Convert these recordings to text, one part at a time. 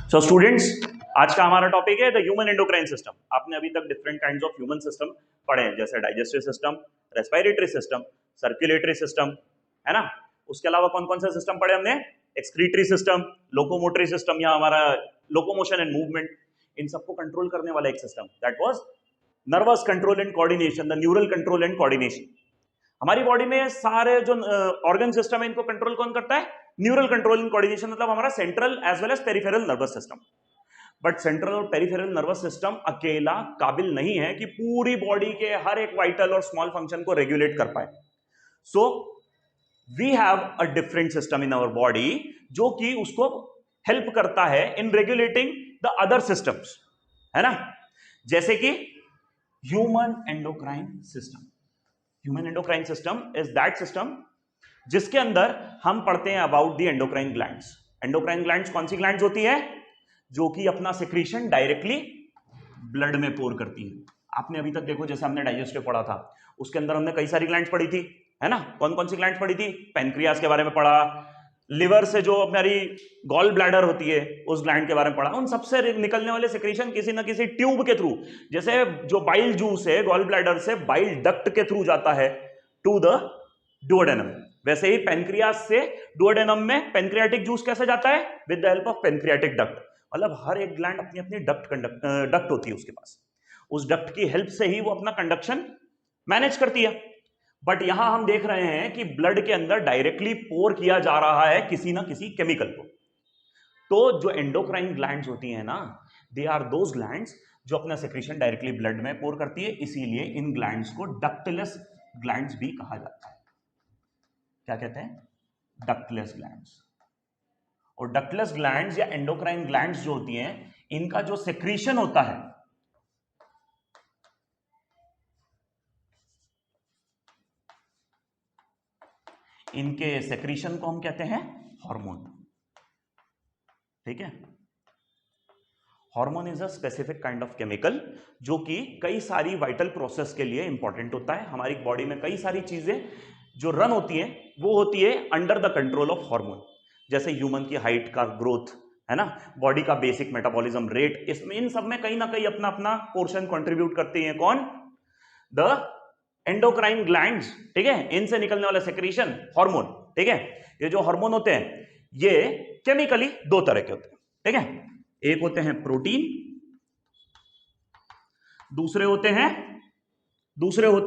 So students, आज का हमारा टॉपिक है द ह्यूमन एंडोक्राइन सिस्टम। आपने अभी तक different kinds of human system पढ़े हैं, जैसे digestive system, respiratory system, circulatory system, है ना। उसके अलावा कौन कौन से सिस्टम पढ़े हमने? एक्सक्रीटरी सिस्टम, लोकोमोटरी सिस्टम या हमारा लोकोमोशन एंड मूवमेंट, इन सबको कंट्रोल करने वाला एक system, that was nervous control and coordination, the neural control and coordination. हमारी बॉडी में सारे जो ऑर्गन सिस्टम है इनको कंट्रोल कौन करता है? न्यूरल कंट्रोल एंड कोऑर्डिनेशन, मतलब हमारा central as well as peripheral nervous system. But central और पेरिफेरल नर्वस सिस्टम अकेला काबिल नहीं है कि पूरी बॉडी के हर एक वाइटल और स्मॉल फंक्शन को रेगुलेट कर पाए। So we have a different system in our body जो कि उसको हेल्प करता है in regulating the other systems, है ना। जैसे कि human endocrine system. Human endocrine system is that system जिसके अंदर हम पढ़ते हैं about the endocrine glands. Endocrine glands कौन सी ग्लैंड्स होती है? जो कि अपना सेक्रीशन डायरेक्टली ब्लड में पोर करती है। आपने अभी तक देखो, जैसे हमने डाइजेस्टिव पढ़ा था, उसके अंदर हमने कई सारी ग्लैंड्स पढ़ी थी, है ना। कौन कौन सी ग्लैंड्स पढ़ी थी? पैनक्रियास के बारे में पढ़ा, लिवर से जो हमारी गॉल ब्लैडर होती है उस ग्लैंड के बारे में पढ़ा। उन सबसे निकलने वाले सेक्रीशन किसी ना किसी ट्यूब के थ्रू, जैसे जो बाइल जूस है गॉल ब्लैडर से बाइल डक्ट के थ्रू जाता है टू द डुओडेनम, वैसे ही पैनक्रियास से डुओडेनम में पैनक्रियाटिक जूस कैसे जाता है? With the help of pancreatic duct. मतलब हर एक ग्लैंड अपनी अपनी डक्ट होती है उसके पास, उस डक्ट की हेल्प से ही वो अपना कंडक्शन मैनेज करती है। बट यहां हम देख रहे हैं कि ब्लड के अंदर डायरेक्टली पोर किया जा रहा है किसी ना किसी केमिकल को। तो जो एंडोक्राइन ग्लैंड्स होती हैं ना, दे आर दोज ग्लैंड्स जो अपना सेक्रीशन डायरेक्टली ब्लड में पोर करती है, इसीलिए इन ग्लैंड्स को डक्टलेस ग्लैंड्स भी कहा जाता है। क्या कहते हैं? Ductless glands. और डक्टलेस ग्लैंड्स या एंडोक्राइन ग्लैंड्स जो होती हैं, इनका जो सेक्रीशन होता है, इनके सेक्रीशन को हम कहते हैं हार्मोन। ठीक है। Hormone is a specific kind of chemical जो कि कई सारी वाइटल प्रोसेस के लिए इंपॉर्टेंट होता है। हमारी बॉडी में कई सारी चीजें जो रन होती हैं वो होती है under the control of hormone. जैसे ह्यूमन की हाइट का ग्रोथ, है ना, बॉडी का बेसिक मेटाबॉलिज्म रेट, इसमें इन सब में कहीं ना कहीं अपना अपना पोर्शन कंट्रीब्यूट करते हैं। कौन? The endocrine glands. ठीक है। इनसे निकलने वाला सेक्रीशन हार्मोन। ठीक है। ये जो हार्मोन होते हैं ये केमिकली दो तरह के होते हैं। ठीक है। एक होते हैं प्रोटीन, दूसरे होते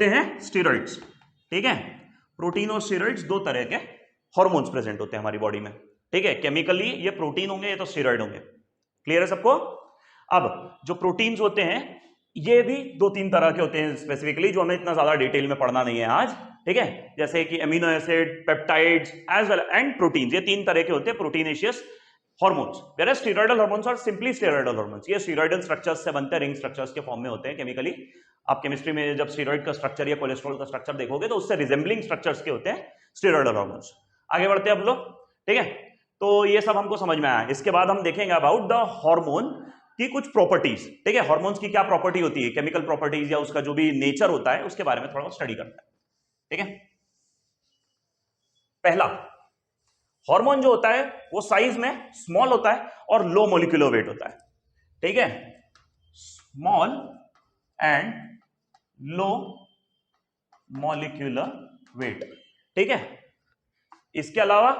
हैं स्टेरॉइड्स। ठीक है। प्रोटीन और स्टेरॉइड्स दो तरह के हार्मोन्स प्रेजेंट होते हैं हमारी बॉडी में। ठीक है। केमिकली ये प्रोटीन होंगे, ये तो स्टेरॉइड होंगे। क्लियर है सबको? अब जो प्रोटीन्स होते हैं ये भी दो तीन तरह के होते हैं स्पेसिफिकली, जो हमें इतना ज्यादा डिटेल में पढ़ना नहीं है आज। ठीक है। जैसे कि amino acid, peptides as well and protein, ये तीन तरह के होते हैं proteinaceous hormones. Where steroidal hormones are simply steroidal hormones. ये स्टेरॉइडल स्ट्रक्चर्स से बनते हैं, रिंग स्ट्रक्चर्स के फॉर्म में होते हैं केमिकली। आप केमिस्ट्री में जब स्टेरॉइड का स्ट्रक्चर या कोलेस्ट्रॉल का स्ट्रक्चर देखोगे तो उससे रिजेंबलिंग स्ट्रक्चर्स के होते हैं स्टेरॉइडल हार्मोन्स। आगे बढ़ते हैं अब लोग। ठीक है। तो ये सब हमको समझ में आया। इसके बाद हम देखेंगे अबाउट द हार्मोन की कुछ प्रॉपर्टीज। ठीक है। हार्मोन्स की क्या प्रॉपर्टी होती है, केमिकल प्रॉपर्टीज या उसका जो भी नेचर होता है उसके बारे में थोड़ा स्टडी करते हैं। ठीक है। पहला, हार्मोन जो होता है वो साइज में स्मॉल होता है और लो मोलिकुलर वेट होता है। ठीक है। Small and low molecular weight. ठीक है। इसके अलावा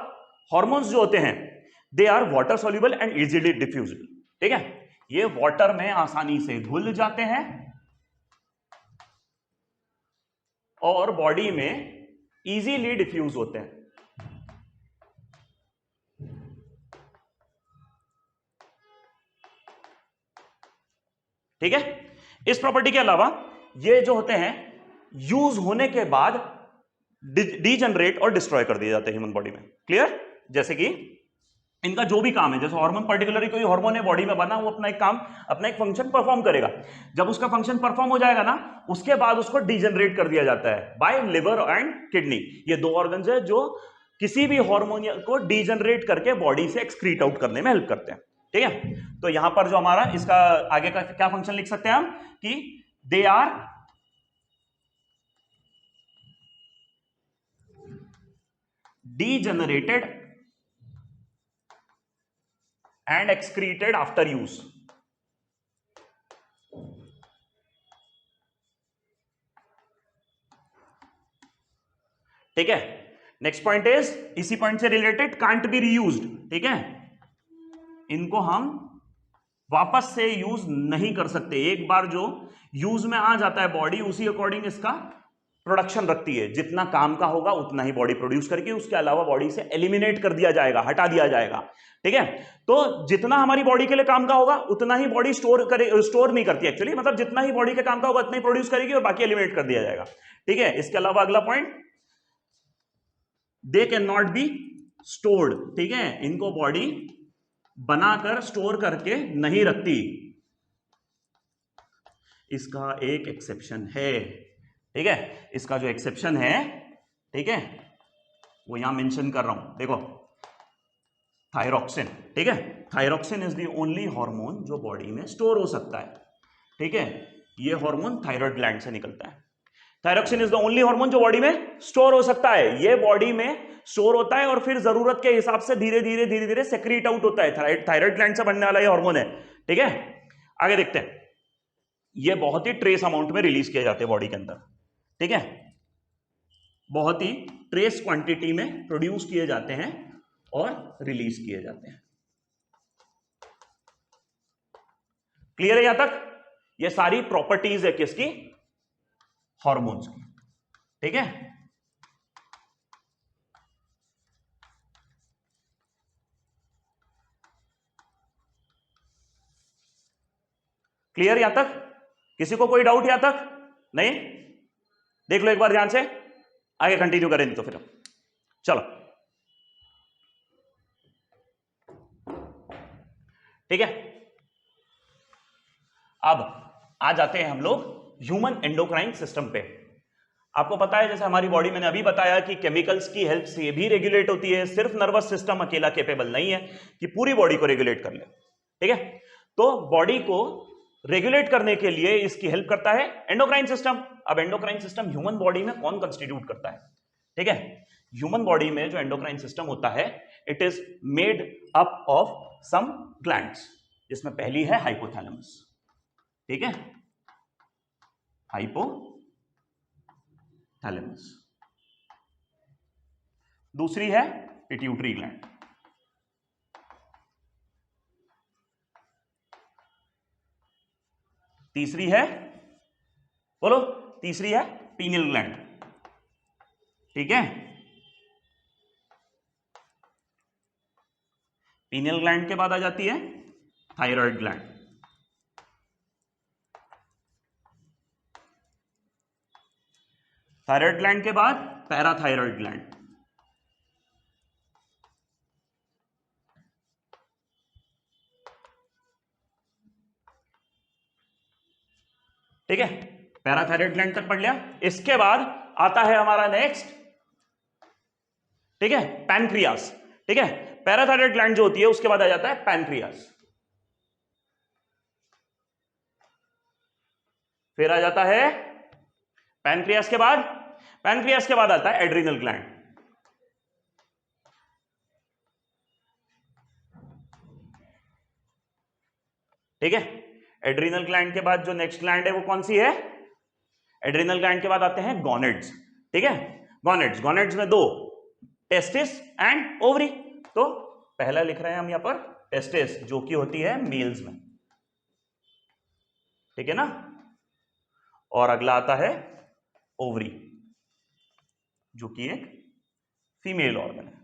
हार्मोन्स जो होते हैं they are water soluble and easily diffusible. ठीक है। ये वाटर में आसानी से घुल जाते हैं और बॉडी में इजीली डिफ्यूज होते हैं। ठीक है। इस प्रॉपर्टी के अलावा ये जो होते हैं यूज होने के बाद डीजनरेट और डिस्ट्रॉय कर दिए जाते हैं ह्यूमन बॉडी में। क्लियर? जैसे कि इनका जो भी काम है, जैसे हार्मोन पर्टिकुलरली कोई हार्मोन है बॉडी में बना, वो अपना एक काम, अपना एक फंक्शन परफॉर्म करेगा। जब उसका फंक्शन परफॉर्म हो जाएगा ना, उसके बाद उसको डीजनरेट कर दिया जाता है बाय लिवर एंड किडनी। ये दो ऑर्गन्स है जो किसी भी हार्मोन को डीजनरेट करके बॉडी से एक्सक्रीट आउट करने में हेल्प करते हैं। ठीक है। तो यहां पर जो हमारा इसका आगे का क्या फंक्शन लिख सकते हैं हम कि they are degenerated and excreted after use. ठीक है, नेक्स्ट पॉइंट इज इसी पॉइंट से रिलेटेड, कांट बी रीयूज्ड। ठीक है, इनको हम वापस से यूज नहीं कर सकते। एक बार जो यूज में आ जाता है बॉडी, उसी अकॉर्डिंग इसका प्रोडक्शन रखती है। जितना काम का होगा उतना ही बॉडी प्रोड्यूस करके उसके अलावा बॉडी से एलिमिनेट कर दिया जाएगा, हटा दिया जाएगा। ठीक है, तो जितना हमारी बॉडी के लिए काम का होगा उतना ही बॉडी स्टोर नहीं करती एक्चुअली, मतलब जितना ही बॉडी के काम का होगा उतना ही प्रोड्यूस करेगी और बाकी एलिमिनेट कर दिया जाएगा। ठीक है, इसके अलावा अगला point, they can not be stored. ठीक है, इनको बॉडी बनाकर स्टोर करके नहीं रखती। इसका एक एक्सेप्शन है। ठीक है, इसका जो एक्सेप्शन है, ठीक है, वो यहां मेंशन कर रहा हूं, देखो, थायरॉक्सिन। ठीक है, thyroxine is the only hormone जो बॉडी में स्टोर हो सकता है। ठीक है, ये हार्मोन थायराइड ग्लैंड से निकलता है। Thyroxine is the only hormone जो बॉडी में स्टोर हो सकता है। ये बॉडी में स्टोर होता है और फिर जरूरत के हिसाब से धीरे धीरे सेक्रीट आउट होता है। थायराइड ग्लैंड से बनने वाला ये हार्मोन है। ठीक है, आगे देखते हैं। ये बहुत ही ट्रेस अमाउंट में रिलीज किए जाते हैं बॉडी के अंदर। ठीक है, बहुत ही ट्रेस क्वांटिटी में प्रोड्यूस किए जाते हैं और रिलीज किए जाते हैं। क्लियर है यहां तक? ये सारी प्रॉपर्टीज है किसकी? हार्मोन्स की। ठीक है, क्लियर यहां तक? किसी को कोई डाउट यहां तक? नहीं? देख लो एक बार ध्यान से, आगे कंटिन्यू करेंगे तो फिर चलो। ठीक है, अब आ जाते हैं हम लोग ह्यूमन एंडोक्राइन सिस्टम पे। आपको पता है जैसे हमारी बॉडी, मैंने अभी बताया कि केमिकल्स की हेल्प से भी रेगुलेट होती है। सिर्फ नर्वस सिस्टम अकेला कैपेबल नहीं है कि पूरी बॉडी को रेगुलेट कर ले। ठीक है, तो बॉडी को रेगुलेट करने के लिए इसकी हेल्प करता है एंडोक्राइन सिस्टम। अब एंडोक्राइन सिस्टम ह्यूमन बॉडी में कौन कंस्टिट्यूट करता है? ठीक है, ह्यूमन बॉडी में जो एंडोक्राइन सिस्टम होता है, it is made up of some glands, जिसमें पहली है हाइपोथैलेमस। ठीक है, हाइपोथैलेमस। दूसरी है पिट्यूटरी ग्लैंड। तीसरी है, बोलो, तीसरी है पीनियल ग्लैंड। ठीक है, पीनियल ग्लैंड के बाद आ जाती है थायराइड ग्लैंड। थायराइड ग्लैंड के बाद पैराथायराइड ग्लैंड। ठीक है, पैराथायराइड ग्लैंड तक पढ़ लिया। इसके बाद आता है हमारा नेक्स्ट, ठीक है, पैनक्रियास। ठीक है, पैराथायराइड ग्लैंड जो होती है उसके बाद आ जाता है पैनक्रियास। फिर आ जाता है पैनक्रियास के बाद, पैनक्रियास के बाद आता है एड्रिनल ग्लैंड। ठीक है, एड्रिनल ग्लैंड के बाद जो नेक्स्ट ग्लैंड है वो कौन सी है? एड्रिनल ग्लैंड के बाद आते हैं गॉनेड्स। ठीक है, गॉनेड्स, गॉनेड्स में दो, टेस्टिस एंड ओवरी। तो पहला लिख रहे हैं हम यहां पर टेस्टिस, जो कि होती है मेल्स में। ठीक है ना, और अगला आता है ओवरी, जो कि एक फीमेल ऑर्गन है।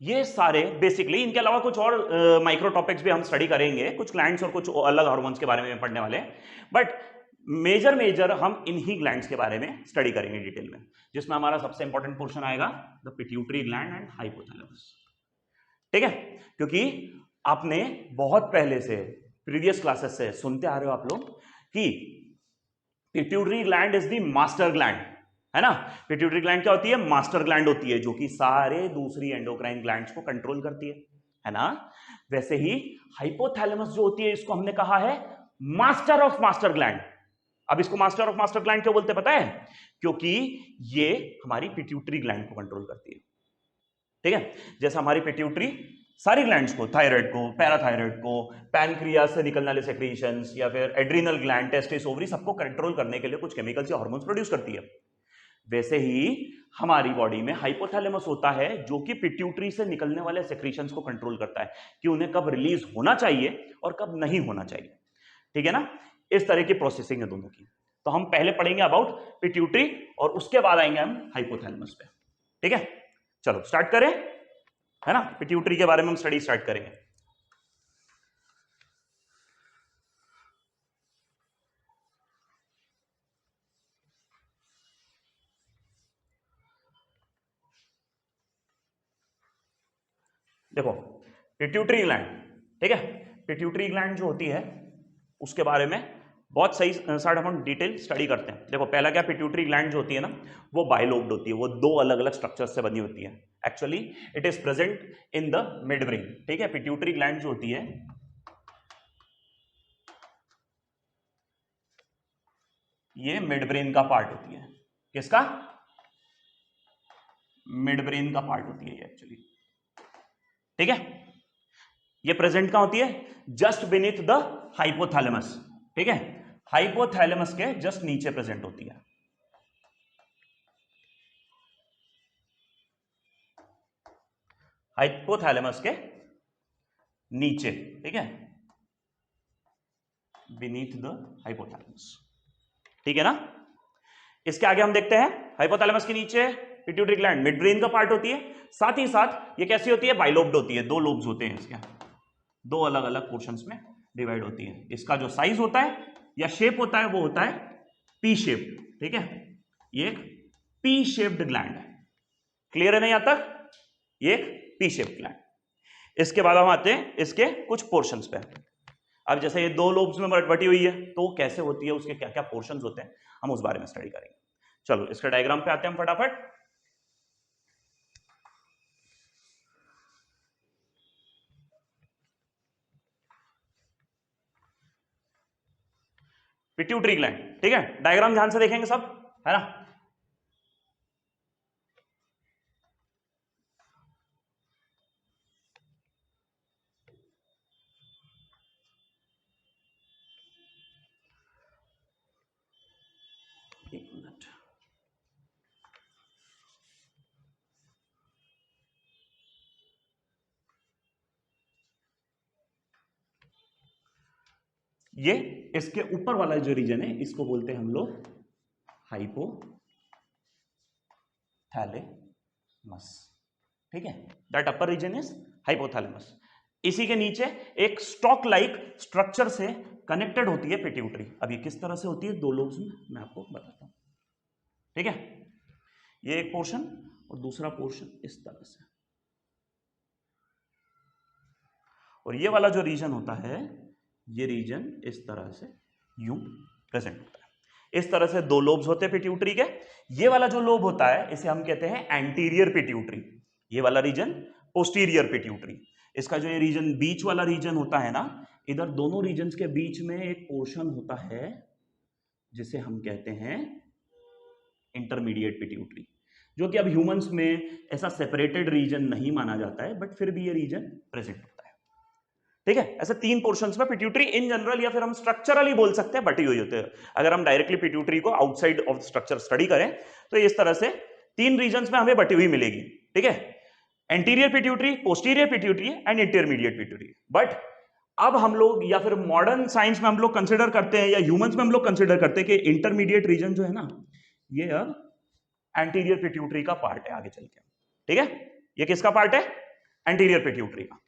ये सारे बेसिकली, इनके अलावा कुछ और माइक्रो टॉपिक्स भी हम स्टडी करेंगे, कुछ ग्लैंड्स और कुछ अलग हार्मोन्स के बारे में पढ़ने वाले हैं, बट मेजर हम इन्हीं ग्लैंड्स के बारे में स्टडी करेंगे डिटेल में, जिसमें हमारा सबसे इंपॉर्टेंट पोर्शन आएगा the pituitary gland and hypothalamus. ठीक है, क्योंकि आपने बहुत पहले से प्रीवियस क्लासेस से सुनते आ रहे हो आप लोग कि pituitary gland is the master gland, है ना। पिट्यूटरी ग्लैंड क्या होती है? मास्टर ग्लैंड होती है, जो कि सारे दूसरी एंडोक्राइन ग्लैंड्स को कंट्रोल करती है ना। वैसे ही हाइपोथैलेमस जो होती है, इसको हमने कहा है मास्टर ऑफ मास्टर ग्लैंड। अब इसको मास्टर ऑफ मास्टर ग्लैंड क्यों बोलते हैं पता है? क्योंकि ये हमारी पिट्यूटरी ग्लैंड को कंट्रोल करती है। ठीक है, जैसे हमारी पिट्यूटरी सारी ग्लैंड्स को, थायराइड को, पैराथायराइड को, पैनक्रियास से निकलने वाले सेक्रीशंस या फिर एड्रिनल ग्लैंड, टेस्टिस, ओवरी, सबको कंट्रोल करने के लिए कुछ केमिकल्स या हार्मोन्स प्रोड्यूस करती है। वैसे ही हमारी बॉडी में हाइपोथैलेमस होता है जो कि पिट्यूटरी से निकलने वाले सेक्रीशंस को कंट्रोल करता है कि उन्हें कब रिलीज होना चाहिए और कब नहीं होना चाहिए। ठीक है ना, इस तरह की प्रोसेसिंग है दोनों की। तो हम पहले पढ़ेंगे अबाउट पिट्यूटरी और उसके बाद आएंगे हम हाइपोथैलेमस पे। ठीक है, चलो स्टार्ट करें, है ना, पिट्यूटरी के बारे में हम स्टडी स्टार्ट करेंगे। देखो पिट्यूटरी ग्लैंड, ठीक है, पिट्यूटरी ग्लैंड जो होती है उसके बारे में बहुत सही साइड हम डिटेल स्टडी करते हैं। देखो पहला क्या, पिट्यूटरी ग्लैंड जो होती है ना वो बाइलोब्ड होती है, वो दो अलग अलग स्ट्रक्चर से बनी होती है। Actually it is present in the mid brain. ठीक है, पिट्यूटरी ग्लैंड जो होती है ये मिड ब्रेन का पार्ट होती है। किसका? मिड ब्रेन का पार्ट होती है ये एक्चुअली। ठीक है, ये प्रेजेंट कहां होती है? Just beneath the hypothalamus. ठीक है, हाइपोथैलेमस के जस्ट नीचे प्रेजेंट होती है। हाइपोथैलेमस के नीचे, ठीक है, बीनीथ द हाइपोथैलेमस। ठीक है ना, इसके आगे हम देखते हैं हाइपोथैलेमस के नीचे पिट्यूटरी ग्लैंड मिड ब्रेन का पार्ट होती है। साथ ही साथ ये कैसी होती है? बाइलोब्ड होती है, दो लोब्स होते हैं इसके, दो अलग अलग पोर्शंस में डिवाइड होती है। इसका जो साइज होता है या शेप होता है वो होता है पी शेप। ठीक है, ये एक पी शेप्ड ग्लैंड है। क्लियर है नहीं यहां तक? ये एक पी शेप्ड ग्लैंड। इसके बाद हम आते हैं इसके कुछ पोर्शंस पे। अब जैसे ये दो लोब्स में बटी हुई है तो कैसे होती है, उसके क्या क्या पोर्शंस होते हैं, हम उस बारे में स्टडी करेंगे। चलो इसके डायग्राम पे आते हैं हम फटाफट। पिट्यूटरी ग्लैंड, ठीक है, डायग्राम ध्यान से देखेंगे सब, है ना। एक मिनट, ये इसके ऊपर वाला जो रीजन है इसको बोलते हैं हम लोग हाइपोथैलेमस। ठीक है, that upper region is hypothalamus. इसी के नीचे एक स्टॉक लाइक स्ट्रक्चर से कनेक्टेड होती है पिट्यूटरी। अब ये किस तरह से होती है, दो लोब्स में, मैं आपको बताता हूं। ठीक है, ये एक पोर्शन और दूसरा पोर्शन इस तरह से, और ये वाला जो रीजन होता है ये रीजन इस तरह से यूं प्रेजेंट होता है। इस तरह से दो लोब्स होते हैं पिट्यूटरी के। ये वाला जो लोब होता है इसे हम कहते हैं एंटीरियर पिट्यूटरी, ये वाला रीजन पोस्टीरियर पिट्यूटरी। इसका जो ये रीजन बीच वाला रीजन होता है ना, इधर दोनों रीजन्स के बीच में एक पोर्शन होता है जिसे हम कहते हैं इंटरमीडिएट पिट्यूटरी, जो कि अब ह्यूमंस में ऐसा सेपरेटेड रीजन नहीं माना जाता है, बट फिर भी ये रीजन प्रेजेंट होता है। ठीक है, ऐसे तीन पोर्शंस में पिट्यूटरी इन जनरल या फिर हम स्ट्रक्चरली बोल सकते हैं बटी हुई होते हैं। अगर हम डायरेक्टली पिट्यूटरी को आउटसाइड ऑफ स्ट्रक्चर स्टडी करें तो इस तरह से तीन रीजन्स में हमें बटी हुई मिलेगी। ठीक है, anterior pituitary, posterior pituitary and intermediate pituitary. But अब हम लोग या फिर मॉडर्न साइंस में हम लोग कंसिडर करते हैं या ह्यूमंस में हम लोग कंसिडर करते हैं कि इंटरमीडिएट रीजन जो है ना ये अब एंटीरियर पिट्यूटरी का पार्ट है आगे चल के। ठीक है, ये किसका पार्ट है? एंटीरियर पिट्यूटरी का।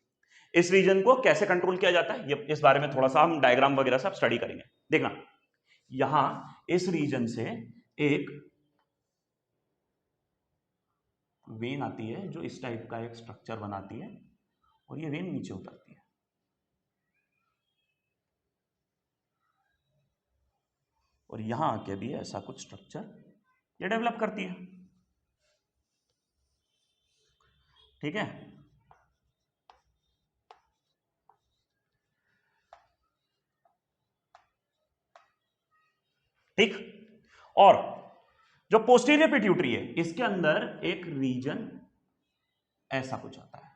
इस रीजन को कैसे कंट्रोल किया जाता है ये इस बारे में थोड़ा सा हम डायग्राम वगैरह सब स्टडी करेंगे। देखना, यहां इस रीजन से एक वेन आती है जो इस टाइप का एक स्ट्रक्चर बनाती है और ये वेन नीचे उतरती है, और यहां आके भी ऐसा कुछ स्ट्रक्चर ये डेवलप करती है। ठीक है, ठीक, और जो पोस्टीरियर पिट्यूटरी है इसके अंदर एक रीजन ऐसा कुछ आता है।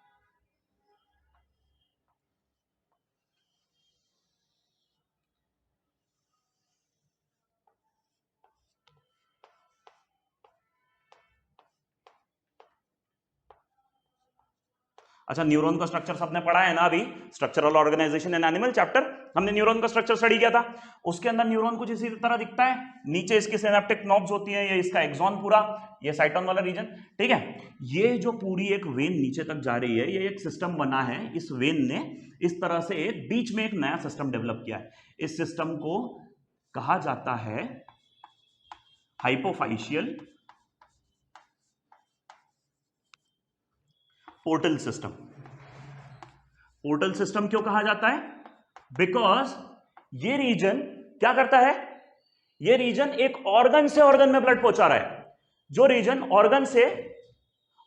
अच्छा, न्यूरॉन का स्ट्रक्चर सबने पढ़ा है ना अभी, structural organisation in animal chapter, हमने न्यूरॉन का स्ट्रक्चर स्टडी किया था। उसके अंदर न्यूरॉन कुछ इसी तरह दिखता है, नीचे इसकी सिनेप्टिक नॉब्स होती हैं, ये इसका एक्सॉन पूरा, ये साइटोन वाला रीजन, ठीक है। ये जो पूरी एक वेन नीचे तक जा रही है, ये एक सिस्टम बना है, इस वेन ने इस तरह से एक बीच में एक नया सिस्टम डेवलप किया है। इस सिस्टम को कहा जाता है hypophysial portal system. Portal system क्यों कहा जाता है? बिकॉज ये रीजन क्या करता है, ये रीजन एक ऑर्गन से ऑर्गन में ब्लड पहुंचा रहा है। जो रीजन ऑर्गन से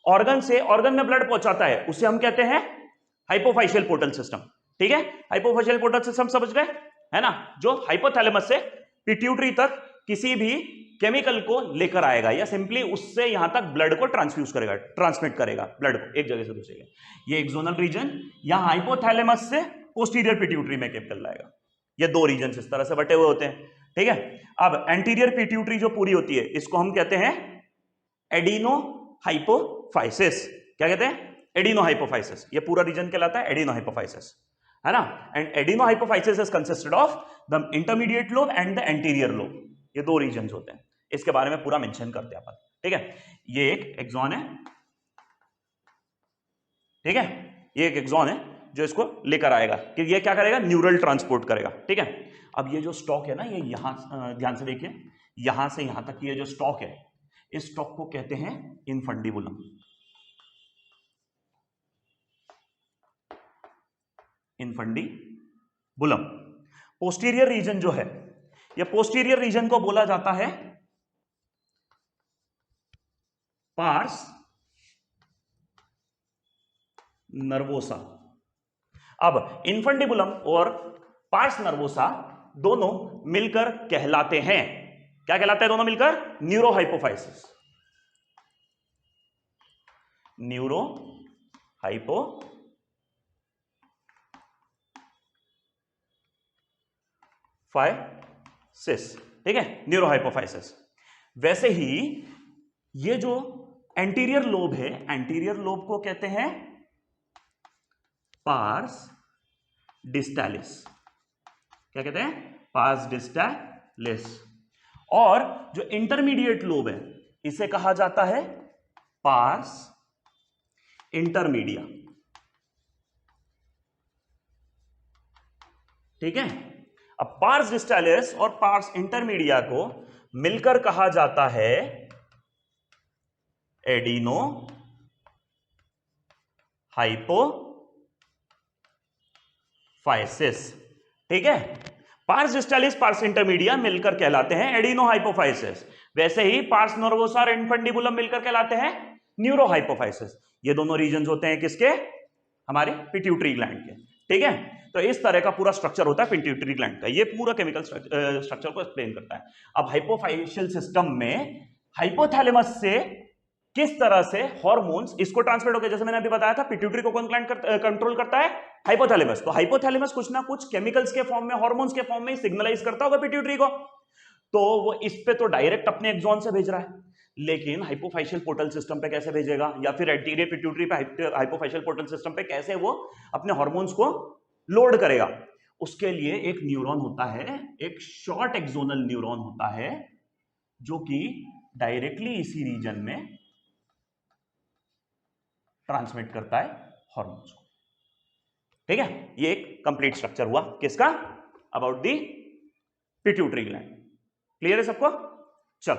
ऑर्गन में ब्लड पहुंचाता है उसे हम कहते हैं हाइपोफाइशियल पोर्टल सिस्टम, ठीक है। हाइपोफाइशियल पोर्टल सिस्टम समझ गए, है ना, जो हाइपोथैलेमस से पिट्यूटरी तक किसी भी केमिकल को लेकर आएगा या सिंपली उससे यहां तक ब्लड को ट्रांसफ्यूज करेगा, ट्रांसमिट करेगा ब्लड को एक जगह से दूसरी जगह। ये एक्सोनल रीजन यहां हाइपोथैलेमस से पोस्टीरियर पिट्यूटरी में केमिकल लाएगा। ये दो रीजन इस तरह से बटे हुए होते हैं, ठीक है। अब एंटीरियर पिट्यूटरी जो पूरी होती है इसको हम कहते हैं एडिनो हाइपोफाइसिस। क्या कहते हैं? Adeno hypophysis. ये पूरा रीजन कहलाता है एडिनो हाइपोफाइसिस, है ना। And adeno hypophysis is consisted of the intermediate lobe and the anterior lobe. ये दो रीजन होते हैं, इसके बारे में पूरा मेंशन करते हैं अपन, ठीक है। ये एक एक्सॉन है, ठीक है, ये एक एक्सॉन है जो इसको लेकर आएगा कि ये क्या करेगा, न्यूरल ट्रांसपोर्ट करेगा, ठीक है। अब ये जो स्टॉक है ना, ये यहां ध्यान से देखिए, यहां से यहां तक ये जो स्टॉक है, इस स्टॉक को कहते हैं इनफंडिबुलम। इनफंडिबुलम। पोस्टीरियर रीजन जो है, ये पोस्टीरियर रीजन को बोला जाता है पार्स नर्वोसा। अब इनफंडिबुलम और पार्स नर्वोसा दोनों मिलकर कहलाते हैं, क्या कहलाते हैं दोनों मिलकर? Neuro hypophysis. न्यूरो हाइपोफाइसिस, ठीक है, न्यूरो हाइपोफाइसिस। वैसे ही ये जो एंटीरियर लोब है, एंटीरियर लोब को कहते हैं पार्स डिस्टालिस। क्या कहते हैं? पार्स डिस्टालिस। और जो इंटरमीडिएट लोब है इसे कहा जाता है पार्स इंटरमीडिया, ठीक है। अब पार्स डिस्टालिस और पार्स इंटरमीडिया को मिलकर कहा जाता है एडिनो हाइपोफाइसिस, ठीक है। पार्स डिस्टालिस पार्स इंटरमीडिया मिलकर कहलाते हैं एडिनो हाइपोफाइसिस। वैसे ही पार्स नर्वोसा और इनफंडिबुलम मिलकर कहलाते हैं न्यूरो हाइपोफाइसिस। ये दोनों रीजन होते हैं किसके? हमारे पिट्यूटरी ग्लैंड के, ठीक है। तो इस तरह का पूरा स्ट्रक्चर होता है पिट्यूटरी ग्लैंड का, ये पूरा केमिकल स्ट्रक्चर को एक्सप्लेन करता है। अब हाइपोफाइशियल सिस्टम में हाइपोथैलेमस से किस तरह से हार्मोन्स इसको ट्रांसमिट होकर, जैसे मैंने अभी बताया था पिट्यूटरी को कौन कंट्रोल करता है? हाइपोथैलेमस। तो हाइपोथैलेमस कुछ ना कुछ केमिकल्स के फॉर्म में, हार्मोन्स के फॉर्म में सिग्नलाइज करता होगा पिट्यूटरी को, तो वो इस पे तो डायरेक्ट अपने एक्सॉन से भेज रहा है, लेकिन हाइपोफाइशियल पोर्टल सिस्टम पे कैसे भेजेगा, या फिर एंटीरियर पिट्यूटरी पे हाइपोफाइशियल पोर्टल सिस्टम पे कैसे वो अपने हार्मोन्स को लोड करेगा? उसके लिए एक न्यूरॉन होता है, एक शॉर्ट एक्सोनल न्यूरॉन होता है जो कि डायरेक्टली इसी रीजन में ट्रांसमिट करता है हार्मोन्स को, ठीक है। ये एक कंप्लीट स्ट्रक्चर हुआ किसका? About the pituitary gland. Clear है सबको? चलो